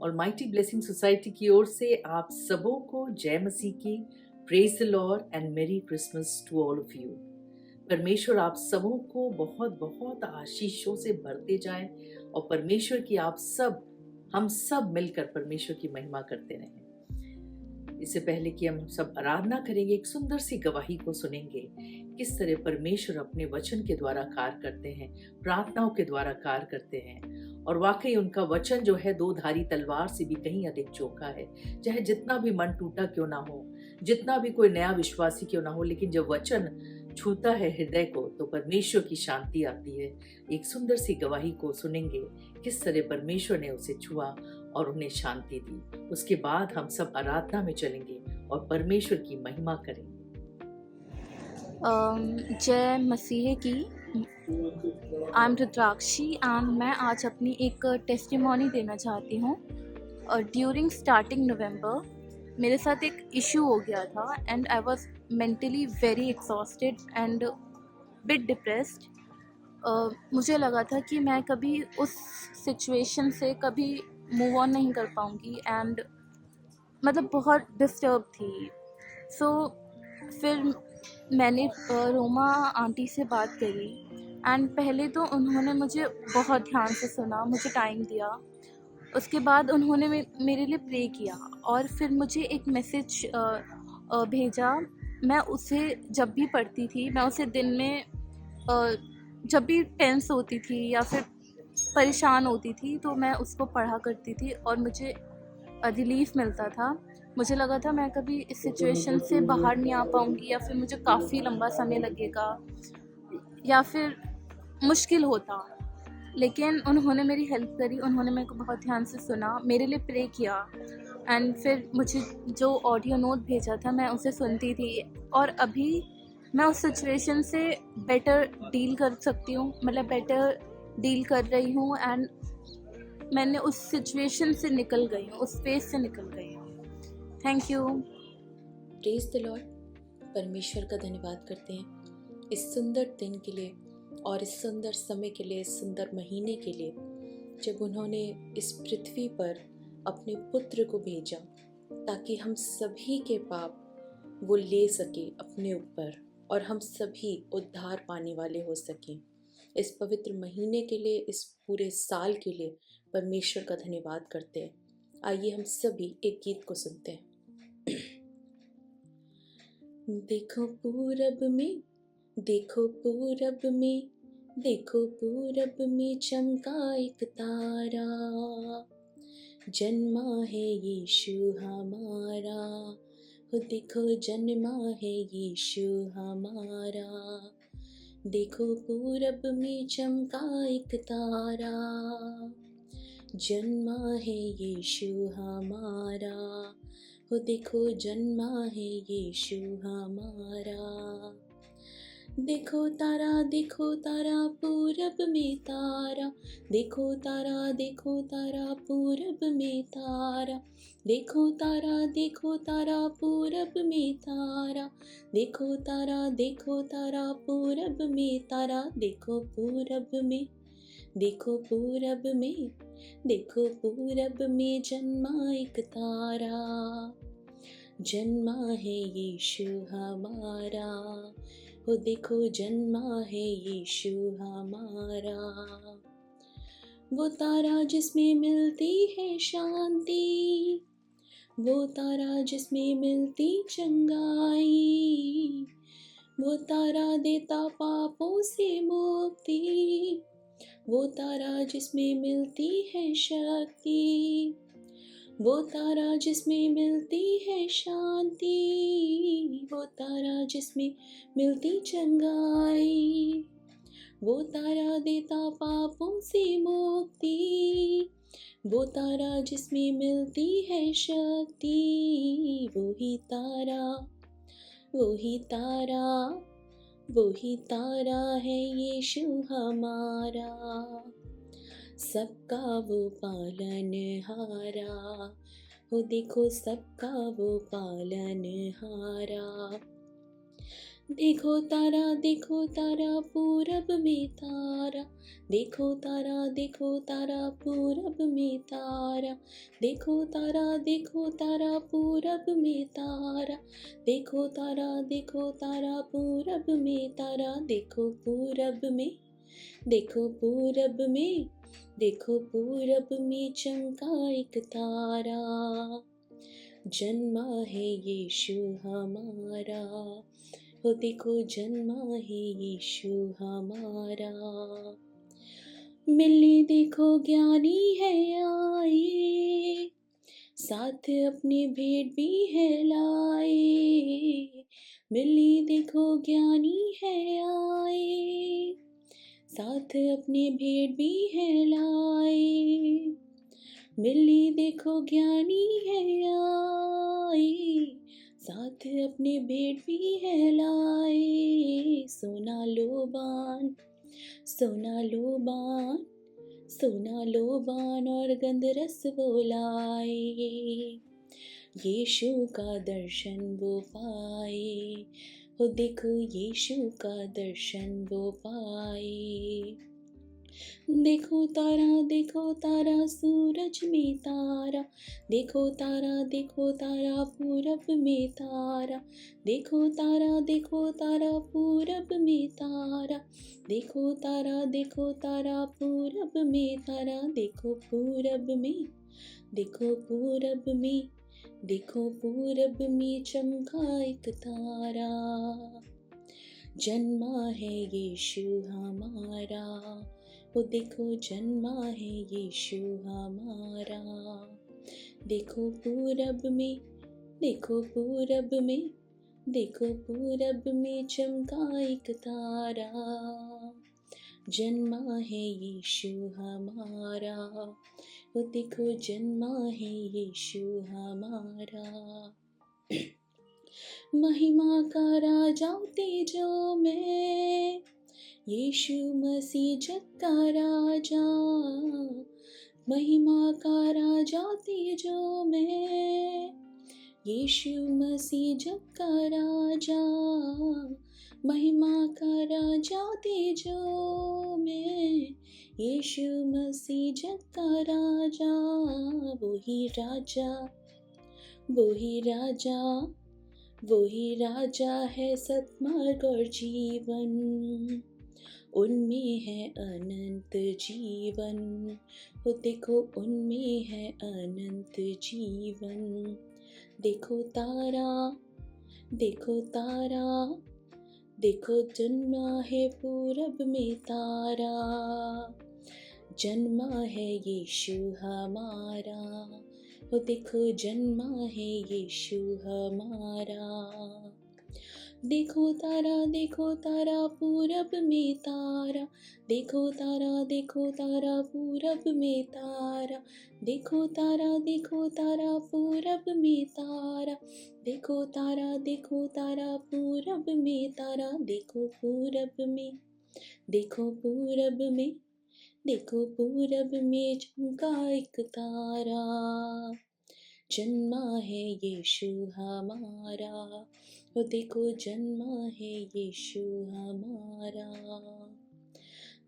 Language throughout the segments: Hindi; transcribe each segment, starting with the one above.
ऑलमाइटी ब्लेसिंग सोसाइटी की ओर से आप सबों को जय मसीह की। Praise the Lord and merry Christmas to all of you. परमेश्वर आप सबों को बहुत बहुत आशीषों से भरते जाए और परमेश्वर की हम सब मिलकर परमेश्वर की महिमा करते रहें। इससे पहले कि हम सब आराधना करेंगे, एक सुंदर सी गवाही को सुनेंगे। किस तरह परमेश्वर अपने वचन के द्वारा कार्य करते हैं, प्रार्थनाओं के द्वारा कार्य करते हैं। और वाकई उनका वचन जो है दो धारी तलवार से भी कहीं अधिक चोखा है। चाहे जितना भी मन टूटा क्यों ना हो, जितना भी कोई नया विश्वासी क्यों ना हो, लेकिन जब वचन छूता है हृदय को तो परमेश्वर की शांति आती है। एक सुंदर सी गवाही को सुनेंगे, किस तरह परमेश्वर ने उसे छुआ और उन्हें शांति दी। उसके बाद हम सब आराधना में चलेंगे और परमेश्वर की महिमा करेंगे। जय मसीह की। आई एम रुद्राक्षी एंड मैं आज अपनी एक टेस्टिमोनी देना चाहती हूँ। ड्यूरिंग स्टार्टिंग नवंबर मेरे साथ एक इशू हो गया था and I was mentally very exhausted and bit depressed. मुझे लगा था कि मैं कभी उस सिचुएशन से कभी मूव ऑन नहीं कर पाऊँगी एंड मतलब बहुत डिस्टर्ब थी। फिर मैंने रोमा आंटी से बात करी एंड पहले तो उन्होंने मुझे बहुत ध्यान से सुना, मुझे टाइम दिया। उसके बाद उन्होंने मेरे लिए प्रे किया और फिर मुझे एक मैसेज भेजा। मैं उसे जब भी पढ़ती थी, मैं उसे दिन में जब भी टेंस होती थी या फिर परेशान होती थी तो मैं उसको पढ़ा करती थी और मुझे रिलीफ मिलता था। मुझे लगा था मैं कभी इस सिचुएशन से बाहर नहीं आ पाऊँगी या फिर मुझे काफ़ी लंबा समय लगेगा या फिर मुश्किल होता, लेकिन उन्होंने मेरी हेल्प करी। उन्होंने मेरे को बहुत ध्यान से सुना, मेरे लिए प्रे किया एंड फिर मुझे जो ऑडियो नोट भेजा था मैं उसे सुनती थी और अभी मैं उस सिचुएशन से बेटर डील कर सकती हूँ, मतलब बेटर डील कर रही हूँ एंड मैंने उस सिचुएशन से निकल गई हूँ, उस फेस से निकल गई हूँ। Thank you. Praise the Lord. परमेश्वर का धन्यवाद करते हैं इस सुंदर दिन के लिए और इस सुंदर समय के लिए, इस सुंदर महीने के लिए, जब उन्होंने इस पृथ्वी पर अपने पुत्र को भेजा ताकि हम सभी के पाप वो ले सके अपने ऊपर और हम सभी उद्धार पाने वाले हो सकें। इस पवित्र महीने के लिए, इस पूरे साल के लिए परमेश्वर का धन्यवाद करते हैं। आइए हम सभी एक गीत को सुनते हैं। देखो पूरब में, देखो पूरब में, देखो पूरब में चमका एक तारा, जन्मा है यीशु हमारा। हो देखो जन्मा है यीशु हमारा। देखो पूरब में चमका एक तारा, जन्मा है यीशु हमारा। हो देखो जन्मा है यीशु हमारा। देखो तारा, देखो तारा पूरब में तारा, देखो तारा, देखो तारा पूरब में तारा, देखो तारा, देखो तारा पूरब में तारा, देखो तारा, देखो तारा पूरब में तारा। देखो पूरब में, देखो पूरब में, देखो पूरब में जन्मा एक तारा, जन्मा है यीशु हमारा। हो देखो जन्मा है यीशु हमारा। वो तारा जिसमें मिलती है शांति, वो तारा जिसमें मिलती चंगाई, वो तारा देता पापों से मुक्ति, वो तारा जिसमें मिलती है शक्ति, वो तारा जिसमें मिलती है शांति, वो तारा जिसमें मिलती चंगाई, वो तारा देता पापों से मुक्ति, वो तारा जिसमें मिलती है शक्ति। वही तारा, वही तारा, वही तारा है यीशु हमारा, सबका वो पालनहारा। हो देखो सबका वो पालनहारा। देखो तारा पूरब में तारा, देखो तारा पूरब में तारा, देखो तारा पूरब में तारा, देखो तारा पूरब में तारा, देखो पूरब में, देखो पूरब में, देखो पूरब में चमका एक तारा, जन्मा है यीशु हमारा, हो देखो जन्मा है यीशु हमारा। मिलने देखो ज्ञानी है आए, साथ अपनी भेंट भी है लाए, मिलने देखो ज्ञानी है आए, साथ अपनी भेंट भी है लाए, मिलने देखो ज्ञानी है आए, साथ अपने भेंट भी है लाए, सोना लोबान, सोना लोबान, सोना लोबान और गंधरस वो लाए, यीशु का दर्शन वो पाए, हो देखो यीशु का दर्शन वो पाए। देखो तारा सूरज में तारा, देखो तारा पूरब में तारा, देखो तारा पूरब में तारा, देखो तारा पूरब में तारा, देखो पूरब में, देखो पूरब में, देखो पूरब में चमका एक तारा, जन्मा है यीशु हमारा, वो देखो जन्मा है यीशु हमारा, देखो पूरब में, देखो पूरब में, देखो पूरब में चमका एक तारा, जन्मा है यीशु हमारा, वो देखो जन्मा है यीशु हमारा। महिमा का राजा तेजो में, यीशु मसीह जग का राजा, महिमा का राजा तेजो में, यीशु मसीह जग का राजा, महिमा का राजा तेजो में, यीशु मसीह जग का राजा, वही राजा, वही राजा, वही राजा है सतमार्ग और जीवन, उनमें है अनंत जीवन, हो देखो उनमें है अनंत जीवन, देखो तारा, देखो तारा, देखो जन्मा है पूरब में तारा, जन्मा है यीशु हमारा, हो देखो जन्मा है यीशु हमारा। देखो तारा पूरब में तारा, देखो तारा पूरब में तारा, देखो तारा पूरब में तारा, देखो तारा पूरब में तारा, देखो पूरब में, देखो पूरब में, देखो पूरब में चमका एक तारा, जन्मा है यीशु हमारा, वो देखो जन्मा है यीशु हमारा।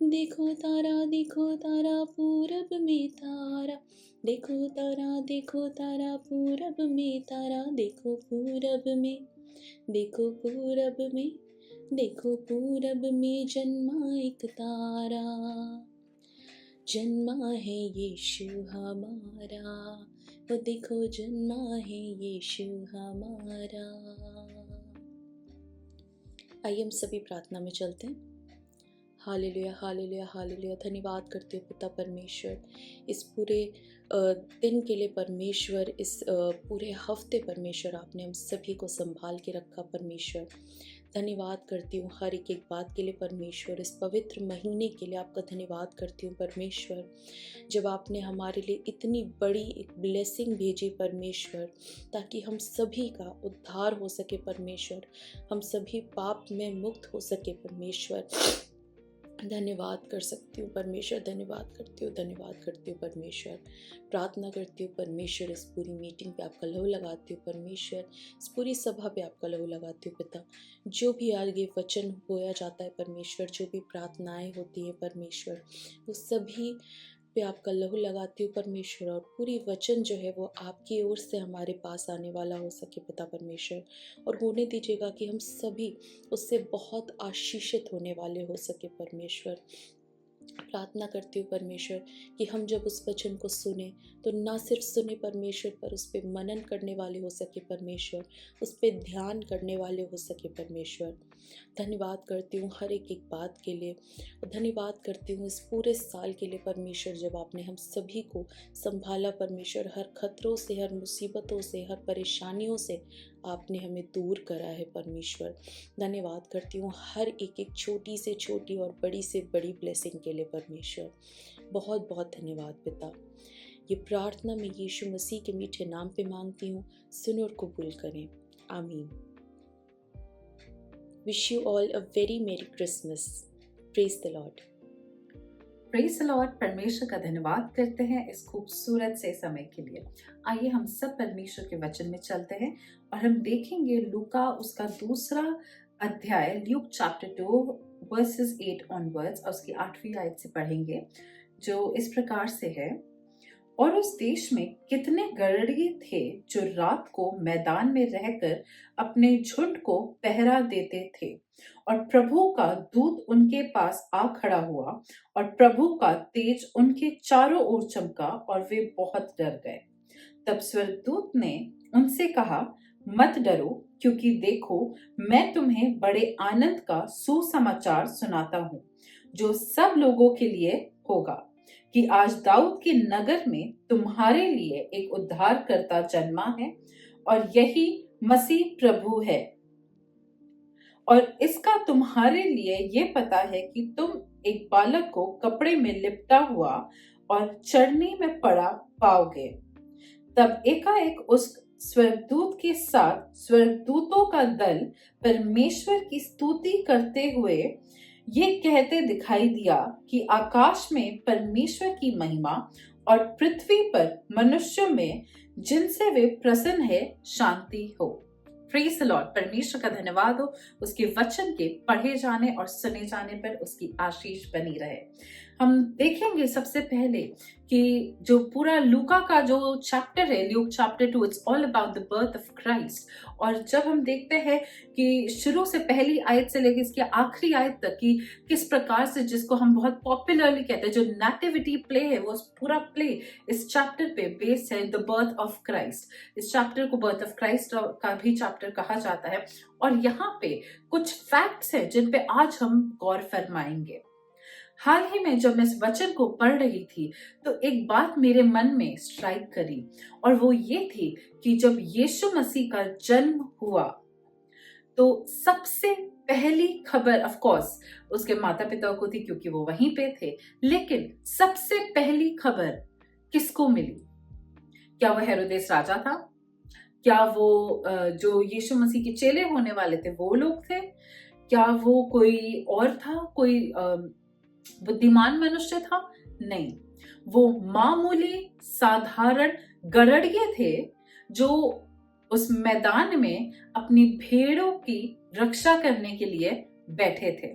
देखो तारा पूरब में तारा, देखो तारा पूरब में तारा, देखो पूरब में, देखो पूरब में, देखो पूरब में जन्मा एक तारा, जन्मा है यीशु हमारा, वो देखो जन्मा है यीशु हमारा। आइए हम सभी प्रार्थना में चलते हैं। Hallelujah hallelujah hallelujah. धन्यवाद करते हो पिता परमेश्वर, इस पूरे दिन के लिए परमेश्वर, इस पूरे हफ्ते परमेश्वर आपने हम सभी को संभाल के रखा परमेश्वर। धन्यवाद करती हूँ हर एक बात के लिए परमेश्वर, इस पवित्र महीने के लिए आपका धन्यवाद करती हूँ परमेश्वर, जब आपने हमारे लिए इतनी बड़ी एक ब्लेसिंग भेजी परमेश्वर, ताकि हम सभी का उद्धार हो सके परमेश्वर, हम सभी पाप में मुक्त हो सके परमेश्वर। धन्यवाद कर सकती हूँ परमेश्वर, धन्यवाद करती हूँ, धन्यवाद करती हूँ परमेश्वर। प्रार्थना करती हूँ परमेश्वर, इस पूरी मीटिंग पे आपका लहू लगाती हूँ परमेश्वर, इस पूरी सभा पे आपका लहू लगाती हूँ पिता। जो भी आगे वचन बोया जाता है परमेश्वर, जो भी प्रार्थनाएं होती हैं परमेश्वर, वो सभी पे आपका लहू लगाती हूँ परमेश्वर, और पूरी वचन जो है वो आपकी ओर से हमारे पास आने वाला हो सके पिता परमेश्वर। और होने दीजिएगा कि हम सभी उससे बहुत आशीषित होने वाले हो सके परमेश्वर। प्रार्थना करती हूँ परमेश्वर कि हम जब उस वचन को सुने तो ना सिर्फ सुने परमेश्वर, पर उस पर मनन करने वाले हो सके परमेश्वर, उस पर ध्यान करने वाले हो सके परमेश्वर। धन्यवाद करती हूँ हर एक एक बात के लिए, और धन्यवाद करती हूँ इस पूरे साल के लिए परमेश्वर, जब आपने हम सभी को संभाला परमेश्वर, हर खतरों से, हर मुसीबतों से, हर परेशानियों से आपने हमें दूर करा है परमेश्वर। धन्यवाद करती हूँ हर एक एक छोटी से छोटी और बड़ी से बड़ी ब्लेसिंग के लिए परमेश्वर। बहुत बहुत धन्यवाद पिता। ये प्रार्थना मैं यीशु मसीह के मीठे नाम पे मांगती हूँ, सुनो और कबूल करें, आमीन। Wish you all a very मेरी Christmas. Praise the Lord. Praise the Lord. परमेश्वर का धन्यवाद करते हैं इस खूबसूरत से समय के लिए। आइए हम सब परमेश्वर के वचन में चलते हैं और हम देखेंगे लूका उसका दूसरा अध्याय, ल्यूक चैप्टर 2 वर्सेस 8 ऑनवर्ड्स, और उसकी 8वीं आयत से पढ़ेंगे, जो इस प्रकार से है। और उस देश में कितने गड़रिये थे जो रात को मैदान में रहकर अपने झुंड को पहरा देते थे, और प्रभु का दूत उनके पास आ खड़ा हुआ, और प्रभु का तेज उनके चारों ओर चमका, और वे बहुत डर गए। तब स्वर्गदूत ने उनसे कहा, मत डरो, क्योंकि देखो मैं तुम्हें बड़े आनंद का सुसमाचार सुनाता हूँ, जो सब लोगों के लिए होगा, कि आज दाऊद के नगर में तुम्हारे लिए एक उद्धारकर्ता जन्मा है, और यही मसीह प्रभु है। और इसका तुम्हारे लिए ये पता है कि तुम एक बालक को कपड़े में लिपटा हुआ और चरनी में पड़ा पाओगे। तब एकाएक उस स्वर्गदूत के साथ स्वर्गदूतों का दल परमेश्वर की स्तुति करते हुए ये कहते दिखाई दिया कि आकाश में परमेश्वर की महिमा, और पृथ्वी पर मनुष्यों में जिनसे वे प्रसन्न है शांति हो। Praise the Lord. परमेश्वर का धन्यवाद हो, उसके वचन के पढ़े जाने और सुने जाने पर उसकी आशीष बनी रहे। हम देखेंगे सबसे पहले कि जो पूरा लूका का जो चैप्टर है, Luke chapter 2, it's all about the birth of Christ. और जब हम देखते हैं कि शुरू से पहली आयत से लेकर इसकी आखिरी आयत तक कि किस प्रकार से, जिसको हम बहुत पॉपुलरली कहते हैं, जो नेटिविटी प्ले है, वो पूरा प्ले इस चैप्टर पे बेस्ड है, द बर्थ ऑफ क्राइस्ट। इस चैप्टर को बर्थ ऑफ क्राइस्ट का भी चैप्टर कहा जाता है। और यहाँ पे कुछ फैक्ट्स हैं जिन पे आज हम गौर फरमाएंगे। हाल ही में जब मैं इस वचन को पढ़ रही थी तो एक बात मेरे मन में स्ट्राइक करी, और वो ये थी कि जब यीशु मसीह का जन्म हुआ तो सबसे पहली खबर ऑफ कोर्स उसके माता पिता को थी, क्योंकि वो वहीं पे थे, लेकिन सबसे पहली खबर किसको मिली? क्या वो हेरोदेस राजा था? क्या वो जो यीशु मसीह के चेले होने वाले थे वो लोग थे? क्या वो कोई और था, कोई बुद्धिमान मनुष्य था? नहीं, वो मामूली साधारण गड़रिये थे जो उस मैदान में अपनी भेड़ों की रक्षा करने के लिए बैठे थे।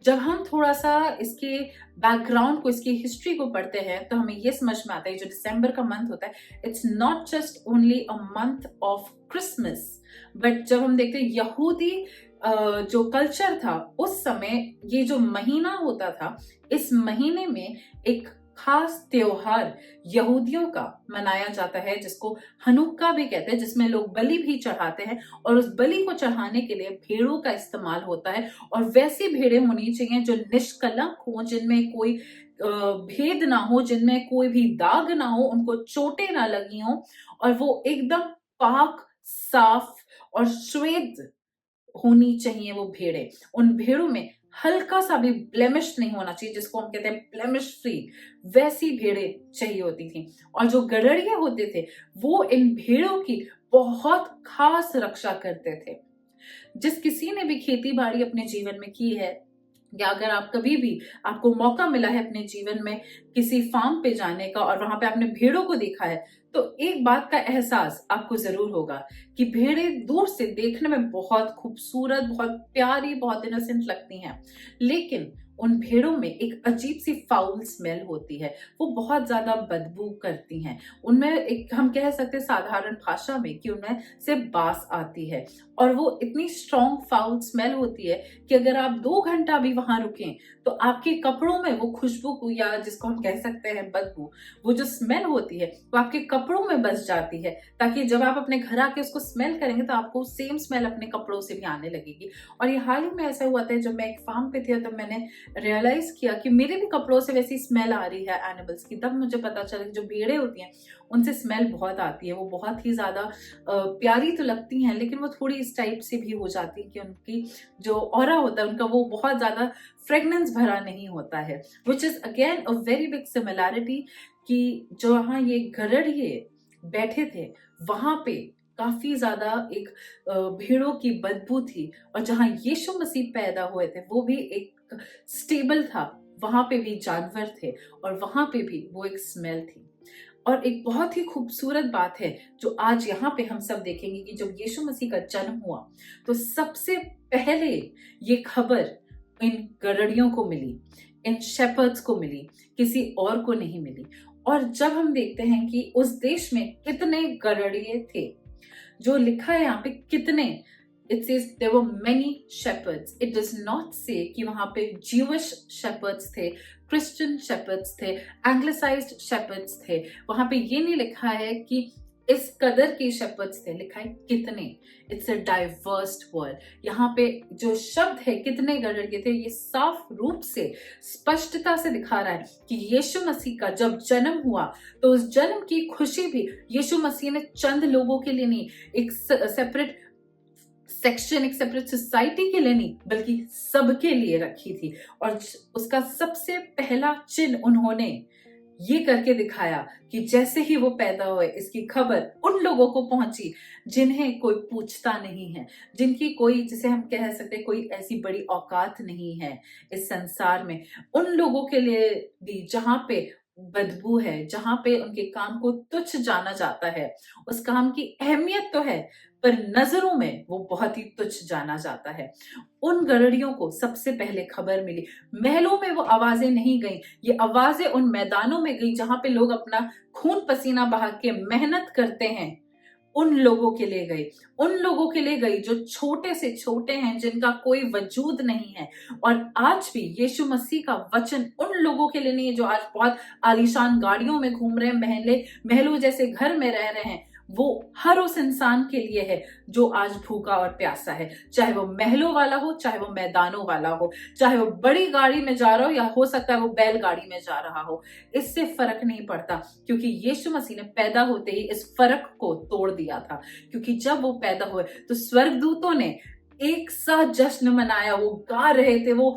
जब हम थोड़ा सा इसके बैकग्राउंड को, इसकी हिस्ट्री को पढ़ते हैं तो हमें ये समझ में आता है, जो दिसंबर का मंथ होता है, it's not just only a month of Christmas, but जब हम देखते हैं यहूदी जो कल्चर था उस समय, ये जो महीना होता था, इस महीने में एक खास त्योहार यहूदियों का मनाया जाता है, जिसको हनुक्का भी कहते हैं, जिसमें लोग बलि भी चढ़ाते हैं, और उस बलि को चढ़ाने के लिए भेड़ों का इस्तेमाल होता है। और वैसी भेड़ें होनी चाहिए जो निष्कलंक हो, जिनमें कोई भेद ना हो, जिनमें कोई भी दाग ना हो, उनको चोटें ना लगी हो, और वो एकदम पाक, साफ और श्वेत होनी चाहिए वो भेड़ें। उन भेड़ों में हल्का सा भी ब्लेमिश नहीं होना चाहिए, जिसको हम कहते हैं ब्लेमिश फ्री, वैसी भेड़ें चाहिए होती थी। और जो गड़रिये होते थे वो इन भेड़ों की बहुत खास रक्षा करते थे। जिस किसी ने भी खेती बाड़ी अपने जीवन में की है, या अगर आप कभी भी आपको मौका मिला है अपने जीवन में किसी फार्म पे जाने का और वहां पे आपने भेड़ों को देखा है, तो एक बात का एहसास आपको जरूर होगा कि भेड़ें दूर से देखने में बहुत खूबसूरत, बहुत प्यारी, बहुत इनोसेंट लगती हैं, लेकिन उन भेड़ों में एक अजीब सी फाउल स्मेल होती है। वो बहुत ज्यादा बदबू करती हैं। उनमें एक हम कह सकते हैं साधारण भाषा में कि उनमें से बास आती है और वो इतनी स्ट्रॉन्ग फाउल स्मेल होती है कि अगर आप 2 घंटा भी वहां रुकें तो आपके कपड़ों में वो खुशबू को, या जिसको हम कह सकते हैं बदबू, वो जो स्मेल होती है वो आपके कपड़ों में बस जाती है, ताकि जब आप अपने घर आके उसको स्मेल करेंगे तो आपको सेम स्मेल अपने कपड़ों से भी आने लगेगी। और ये हाल ही में ऐसा हुआ था, जब मैं एक फार्म पे थी तो मैंने रियलाइज किया कि मेरे भी कपड़ों से वैसी स्मेल आ रही है एनिमल्स की। तब मुझे पता चला कि जो भेड़ें होती हैं उनसे स्मेल बहुत आती है। वो बहुत ही ज्यादा प्यारी तो लगती हैं, लेकिन वो थोड़ी इस टाइप से भी हो जाती है कि उनकी जो ऑरा होता है उनका वो बहुत ज्यादा फ्रेगनेंस भरा नहीं होता है, which is again a very big similarity कि जहाँ ये गरुड़िए बैठे थे वहां पे काफी ज्यादा एक भेड़ों की बदबू थी, और जहां यीशु मसीह पैदा हुए थे वो भी एक स्टेबल था, वहां पे भी जानवर थे और वहां पे भी वो एक स्मेल थी। और एक बहुत ही खूबसूरत बात है जो आज यहाँ पे हम सब देखेंगे कि जब यीशु मसीह का जन्म हुआ तो सबसे पहले ये खबर इन गड़ड़ियों को मिली, इन शेपर्ड्स को मिली, किसी और को नहीं मिली। और जब हम देखते हैं कि उस देश में कितने गड़ड़िए थे, जो लिखा है यहाँ पे कितने, it says there were many shepherds. It does not say कि वहां पे Jewish shepherds थे, Christian shepherds थे, Anglicized shepherds थे। वहां पे ये नहीं लिखा है कि इस कदर के shepherds थे, लिखा है कितने। It's a diverse word. यहाँ पे जो शब्द है कितने गड़ड़िए थे, ये साफ रूप से स्पष्टता से दिखा रहा है कि यीशु मसीह का जब जन्म हुआ तो उस जन्म की खुशी भी यीशु मसीह ने चंद लोगों के लिए नहीं, एक सेपरेट सेक्शन, एक सेपरेट सोसाइटी के लिए नहीं, बल्कि सबके लिए रखी थी। और उसका सबसे पहला चिन्ह उन्होंने ये करके दिखाया कि जैसे ही वो पैदा हुए इसकी खबर उन लोगों को पहुंची जिन्हें कोई पूछता नहीं है, जिनकी कोई, जिसे हम कह सकते हैं, कोई ऐसी बड़ी औकात नहीं है इस संसार में। उन लोगों के लिए भी जहां पे बदबू है, जहां पे उनके काम को तुच्छ जाना जाता है, उस काम की अहमियत तो है पर नजरों में वो बहुत ही तुच्छ जाना जाता है। उन गड़ड़ियों को सबसे पहले खबर मिली। महलों में वो आवाजें नहीं गई, ये आवाजें उन मैदानों में गई जहां पे लोग अपना खून पसीना बहा के मेहनत करते हैं। उन लोगों के लिए गई, उन लोगों के लिए गई जो छोटे से छोटे हैं, जिनका कोई वजूद नहीं है। और आज भी यीशु मसीह का वचन उन लोगों के लिए नहीं है जो आज बहुत आलीशान गाड़ियों में घूम रहे हैं, महलों जैसे घर में रह रहे हैं। वो हर उस इंसान के लिए है जो आज भूखा और प्यासा है, चाहे वो महलों वाला हो, चाहे वो मैदानों वाला हो, चाहे वो बड़ी गाड़ी में जा रहा हो, या हो सकता है वो बैलगाड़ी में जा रहा हो। इससे फर्क नहीं पड़ता, क्योंकि यीशु मसीह ने पैदा होते ही इस फर्क को तोड़ दिया था। क्योंकि जब वो पैदा हुए तो स्वर्गदूतों ने एक साथ जश्न मनाया, वो गा रहे थे, वो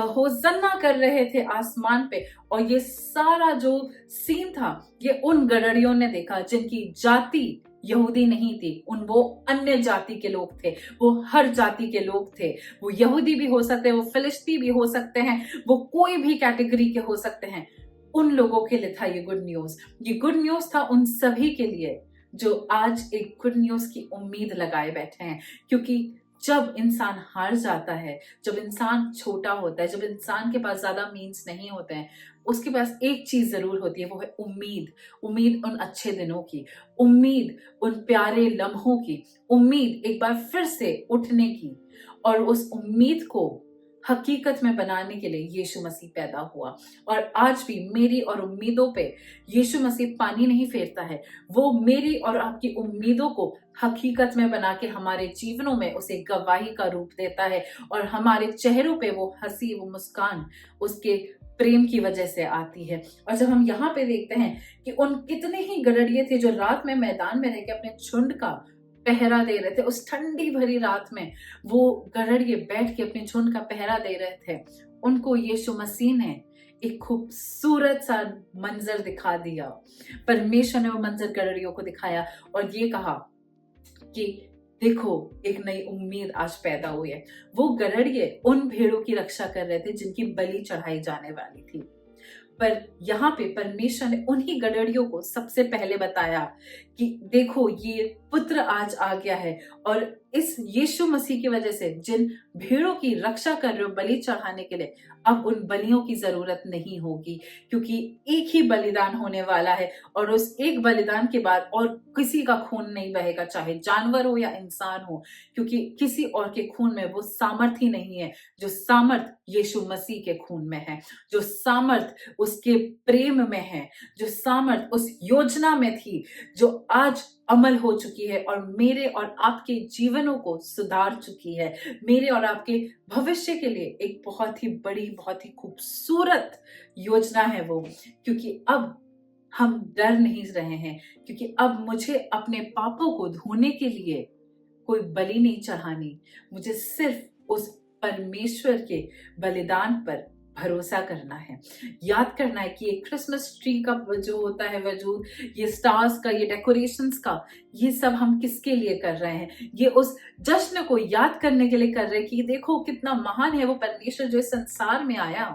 होसन्ना कर रहे थे आसमान पे। और ये सारा जो सीन था ये उन गड़ड़ियों ने देखा जिनकी जाति यहूदी नहीं थी, वो अन्य जाति के लोग थे, वो हर जाति के लोग थे। वो यहूदी भी हो सकते हैं, वो फिलिस्ती भी हो सकते हैं, वो कोई भी कैटेगरी के हो सकते हैं। उन लोगों के लिए था ये गुड न्यूज। ये गुड न्यूज था उन सभी के लिए जो आज एक गुड न्यूज की उम्मीद लगाए बैठे हैं। क्योंकि जब इंसान हार जाता है, जब इंसान छोटा होता है, जब इंसान के पास ज्यादा मीन्स नहीं होते हैं, उसके पास एक चीज जरूर होती है, वो है उम्मीद। उम्मीद उन अच्छे दिनों की, उम्मीद उन प्यारे लम्हों की, उम्मीद एक बार फिर से उठने की। और उस उम्मीद को हकीकत में बनाने के लिए यीशु मसीह पैदा हुआ। और आज भी मेरी और उम्मीदों पे यीशु मसीह पानी नहीं फेरता है, वो मेरी और आपकी उम्मीदों को हकीकत में बना के हमारे जीवनों में उसे गवाही का रूप देता है। और हमारे चेहरों पे वो हंसी, वो मुस्कान उसके प्रेम की वजह से आती है। और जब हम यहाँ पे देखते हैं कि उन कितने ही गड़ड़िए थे जो रात में मैदान में रह के अपने झुंड का पहरा दे रहे थे, उस ठंडी भरी रात में वो गड़ड़िए बैठ के अपने झुंड का पहरा दे रहे थे। उनको यीशु मसीह ने एक खूबसूरत सा मंजर दिखा दिया। परमेश्वर ने वो मंजर गड़ड़ियों को दिखाया और ये कहा कि देखो एक नई उम्मीद आज पैदा हुई है। वो गड़हड़िए उन भेड़ों की रक्षा कर रहे थे जिनकी बलि चढ़ाई जाने वाली थी, पर यहाँ पे परमेश्वर ने उन्हीं गड़हड़ियों को सबसे पहले बताया कि देखो ये पुत्र आज आ गया है, और इस यीशु मसीह की वजह से जिन भेड़ों की रक्षा कर रहे हो बलि चढ़ाने के लिए, अब उन बलियों की जरूरत नहीं होगी, क्योंकि एक ही बलिदान होने वाला है और उस एक बलिदान के बाद और किसी का खून नहीं बहेगा, चाहे जानवर हो या इंसान हो, क्योंकि किसी और के खून में वो सामर्थ ही नहीं है जो सामर्थ यीशु मसीह के खून में है, जो सामर्थ उसके प्रेम में है, जो सामर्थ उस योजना में थी जो आज अमल हो चुकी है और मेरे और आपके जीवनों को सुधार चुकी है। मेरे और आपके भविष्य के लिए एक बहुत ही बड़ी, बहुत ही खूबसूरत योजना है वो, क्योंकि अब हम डर नहीं रहे हैं, क्योंकि अब मुझे अपने पापों को धोने के लिए कोई बलि नहीं चढ़ानी, मुझे सिर्फ उस परमेश्वर के बलिदान पर भरोसा करना है। याद करना है कि ये क्रिसमस ट्री का जो होता है वजूद, ये स्टार्स का, ये डेकोरेशंस का, ये सब हम किसके लिए कर रहे हैं? ये उस जश्न को याद करने के लिए कर रहे हैं कि देखो कितना महान है वो परमेश्वर जो इस संसार में आया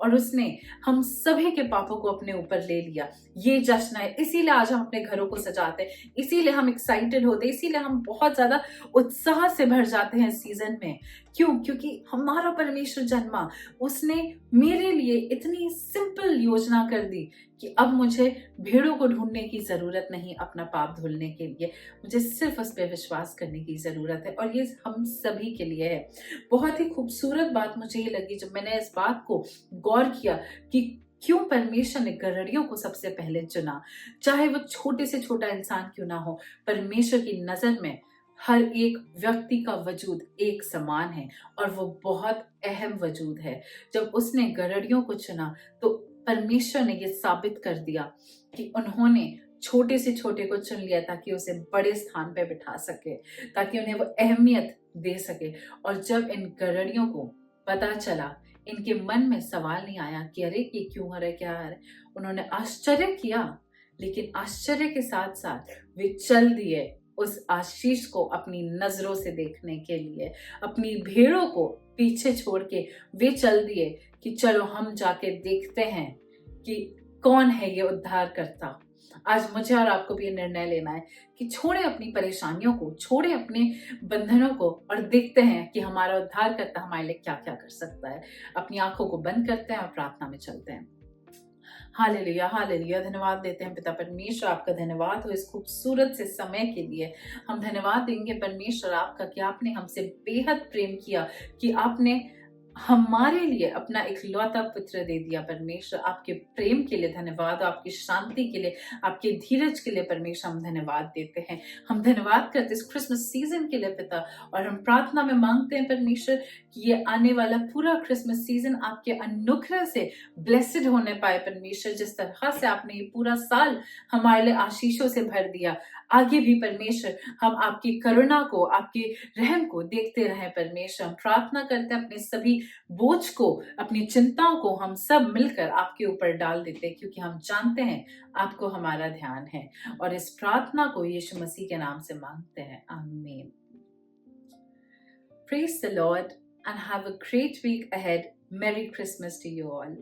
और उसने हम सभी के पापों को अपने ऊपर ले लिया। ये जश्न है, इसीलिए आज हम अपने घरों को सजाते हैं, इसीलिए हम एक्साइटेड होते हैं, इसीलिए हम बहुत ज्यादा उत्साह से भर जाते हैं सीजन में। क्यों? क्योंकि हमारा परमेश्वर जन्मा, उसने मेरे लिए इतनी सिंपल योजना कर दी कि अब मुझे भेड़ों को ढूंढने की जरूरत नहीं अपना पाप धुलने के लिए, मुझे सिर्फ उस पर विश्वास करने की जरूरत है, और ये हम सभी के लिए है। बहुत ही खूबसूरत बात मुझे ये लगी जब मैंने इस बात को गौर किया कि क्यों परमेश्वर ने गड़हड़ियों को सबसे पहले चुना, चाहे वो छोटे से छोटा इंसान क्यों ना हो। परमेश्वर की नजर में हर एक व्यक्ति का वजूद एक समान है और वो बहुत अहम वजूद है। जब उसने गड़हड़ियों को चुना तो परमेश्वर ने ये साबित कर दिया कि उन्होंने छोटे से छोटे को चुन लिया ताकि उसे बड़े स्थान पे बिठा सके, ताकि उन्हें वो अहमियत दे सके। और जब इन गड़हड़ियों को पता चला, इनके मन में सवाल नहीं आया कि अरे ये क्यों हो रहा है, क्या हो रहा है। उन्होंने आश्चर्य किया, लेकिन आश्चर्य के साथ साथ वे चल दिए उस आशीष को अपनी नजरों से देखने के लिए। अपनी भेड़ों को पीछे छोड़ के वे चल दिए कि चलो हम जाके देखते हैं कि कौन है ये उद्धार करता। आज मुझे और आपको भी ये निर्णय लेना है कि छोड़े अपनी परेशानियों को, छोड़े अपने बंधनों को और देखते हैं कि हमारा उद्धार करता हमारे लिए क्या क्या कर सकता है। अपनी आंखों को बंद करते हैं और प्रार्थना में चलते हैं। Hallelujah, hallelujah. धन्यवाद देते हैं पिता परमेश्वर, आपका धन्यवाद हो इस खूबसूरत से समय के लिए। हम धन्यवाद देंगे परमेश्वर आपका कि आपने हमसे बेहद प्रेम किया, कि आपने हमारे लिए अपना इकलौता पुत्र दे दिया। परमेश्वर आपके प्रेम के लिए धन्यवाद, आपकी शांति के लिए, आपके धीरज के लिए परमेश्वर हम धन्यवाद देते हैं। हम धन्यवाद करते इस क्रिसमस सीजन के लिए पिता, और हम प्रार्थना में मांगते हैं परमेश्वर कि ये आने वाला पूरा क्रिसमस सीजन आपके अनुग्रह से ब्लेस्ड होने पाए परमेश्वर। जिस तरह से आपने ये पूरा साल हमारे लिए आशीषों से भर दिया, आगे भी परमेश्वर हम आपकी करुणा को, आपके रहम को देखते रहें परमेश्वर। हम प्रार्थना करते हैं अपने सभी बोझ को, अपनी चिंताओं को हम सब मिलकर आपके ऊपर डाल देते हैं, क्योंकि हम जानते हैं आपको हमारा ध्यान है। और इस प्रार्थना को यीशु मसीह के नाम से मांगते हैं, आमीन। Praise the Lord and have a great week ahead. Merry Christmas to you all.